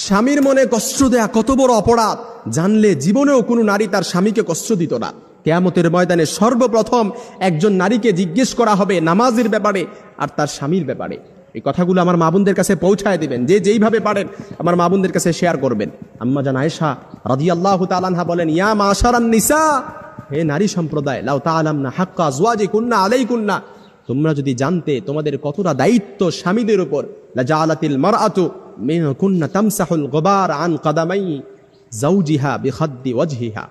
স্বামীর মনে কষ্ট দেয়া কত বড় অপরাধ জানলে জীবনেও কোনো নারী তার স্বামীকে কষ্ট দিত না। কিয়ামতের ময়দানে সর্বপ্রথম একজন নারীকে জিজ্ঞেস করা হবে নামাজের ব্যাপারে আর তার স্বামীর ব্যাপারে। এই কথাগুলো আমার মা বোনদের কাছে পৌঁছায় দিবেন, যে যেইভাবে পারেন আমার মা বোনদের কাছে শেয়ার করবেন। আম্মা জান আয়েশা রাদিয়াল্লাহু তাআলা আনহা বলেন, ইয়া মাশারান নিসা, হে নারী সম্প্রদায়, লাউ তাআলামনা হাক্কা আজওয়াজিকুন্না আলাইকুন্না, তোমরা যদি জানতে তোমাদের কতটা দায়িত্ব স্বামীদের উপর, লা জাআলাতিল মারআতু মিনকুন্না তামসাহুল গুবার আন কদামাই যাওজিহা বিখাদ্দি ওয়াজহিহা।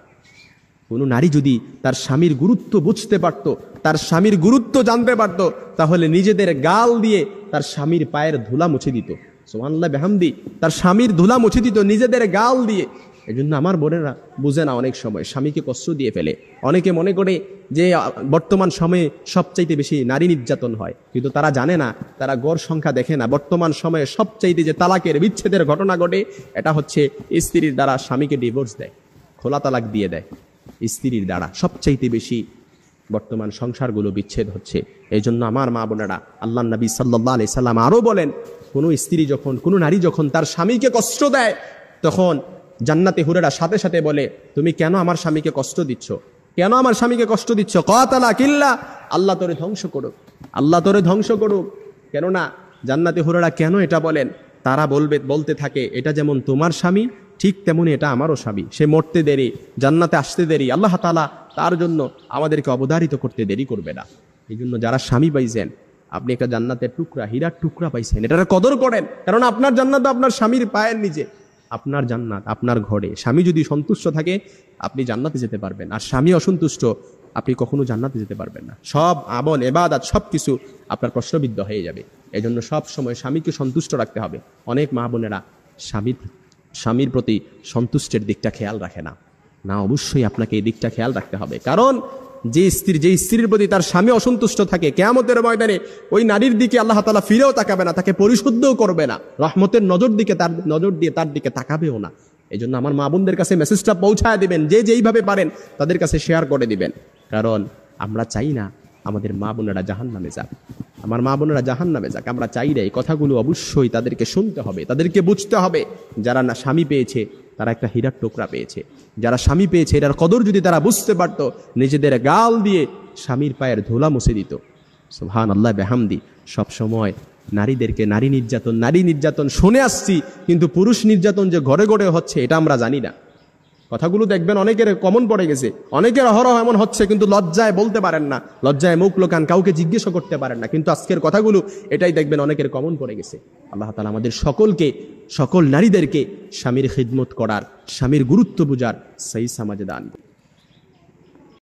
কোন নারী যদি তার স্বামীর গুরুত্ব বুঝতে পারত, তার স্বামীর গুরুত্ব জানতে পারত, তাহলে নিজেদের গাল দিয়ে তার স্বামীর পায়ের ধুলা মুছে দিত। সুবহানাল্লাহ বিহামদি, তার স্বামীর ধুলা মুছে দিত নিজেদের গাল দিয়ে। এজন্য আমার বোনেরা বুঝে না, অনেক সময় স্বামীকে কষ্ট দিয়ে ফেলে। অনেকে মনে করে যে বর্তমান সময়ে সবচাইতে বেশি নারী নির্যাতন হয়, কিন্তু তারা জানে না, তারা গড় সংখ্যা দেখে না। বর্তমান সময়ে সবচাইতে যে তালাকের বিচ্ছেদের ঘটনা ঘটে, এটা হচ্ছে স্ত্রীর দ্বারা স্বামীকে ডিভোর্স দেয়, খোলা তালাক দিয়ে দেয়। স্ত্রীর দ্বারা সবচাইতে বেশি বর্তমান সংসারগুলো বিচ্ছেদ হচ্ছে। এই জন্য আমার মা বোনেরা, আল্লাহ নবী সাল্লাল্লাহু আলাইহি সাল্লাম আরো বলেন, কোনো স্ত্রী যখন, কোনো নারী যখন তার স্বামীকে কষ্ট দেয়, তখন জান্নাতে হুরেরা সাথে সাথে বলে, তুমি কেন আমার স্বামীকে কষ্ট দিচ্ছ, কেন আমার স্বামীকে কষ্ট দিচ্ছ? কাতালা কিল্লা, আল্লাহ তোরে ধ্বংস করুক, আল্লাহ তোরে ধ্বংস করুক। কেননা জান্নাতে হুরেরা কেন এটা বলেন? তারা বলতে থাকে, এটা যেমন তোমার স্বামী, ঠিক তেমনি এটা আমারও স্বামী। সে মরতে দেরি, জান্নাতে আসতে দেরি, আল্লাহ তাআলা তার জন্য আমাদেরকে অবধারিত করতে দেরি করবে না। এই জন্য যারা স্বামী পাইছেন, আপনি একটা জান্নাতের টুকরা, হীরার টুকরা পাইছেন, এটার কদর করেন। কারণ আপনার জান্নাত আপনার স্বামীর পায়ের নিচে, আপনার জান্নাত আপনার ঘরে। স্বামী যদি সন্তুষ্ট থাকে আপনি জান্নাতে যেতে পারবেন, আর স্বামী অসন্তুষ্ট আপনি কখনো জান্নাতে যেতে পারবেন না। সব আমল ইবাদত সব কিছু আপনার প্রশ্নবিদ্ধ হয়ে যাবে। এই জন্য সব সময় স্বামীকে সন্তুষ্ট রাখতে হবে। অনেক মা বোনেরা স্বামীর প্রতি সন্তুষ্টের দিকটা খেয়াল রাখে না। না, অবশ্যই আপনাকে এই দিকটা খেয়াল রাখতে হবে। কারণ যে স্ত্রীর প্রতি তার স্বামী অসন্তুষ্ট থাকে, কিয়ামতের ময়দানে ওই নারীর দিকে আল্লাহ তাআলা ফিরেও তাকাবে না, তাকে পরিশুদ্ধও করবে না, রহমতের নজর দিয়ে তার দিকে তাকাবেও না। এই জন্য আমার মা বোনদের কাছে মেসেজটা পৌঁছায় দিবেন, যে যেইভাবে পারেন তাদের কাছে শেয়ার করে দিবেন। কারণ আমরা চাই না আমাদের মা বোনেরা জাহান্নামে যাক, আমার মা বোনেরা জাহান্নামে যাক। আমরা চাই না। এই কথাগুলো অবশ্যই তাদেরকে শুনতে হবে, তাদেরকে বুঝতে হবে। যারা না স্বামী পেয়েছে তারা একটা হীরার টুকরা পেয়েছে। যারা স্বামী পেয়েছে এটার কদর যদি তারা বুঝতে পারত, নিজেদের গাল দিয়ে স্বামীর পায়ের ধুলা মুছে দিত। সুবহানাল্লাহ বিহামদি। সব সময় নারীদেরকে নারী নির্যাতন শুনে আসছি, কিন্তু পুরুষ নির্যাতন যে ঘরে ঘরে হচ্ছে এটা আমরা জানি না। কথাগুলো দেখবেন অনেকের কমন পড়ে গেছে, অনেকের অহরহ এমন হচ্ছে, কিন্তু লজ্জায় বলতে পারেন না, লজ্জায় মুখ লোকান, কাউকে জিজ্ঞেসও করতে পারেন না। কিন্তু আজকের কথাগুলো এটাই দেখবেন অনেকের কমন পড়ে গেছে। আল্লাহ তাআলা আমাদের সকল নারীদেরকে স্বামীর খিদমত করার, স্বামীর গুরুত্ব বুঝার সেই সমাজ দান।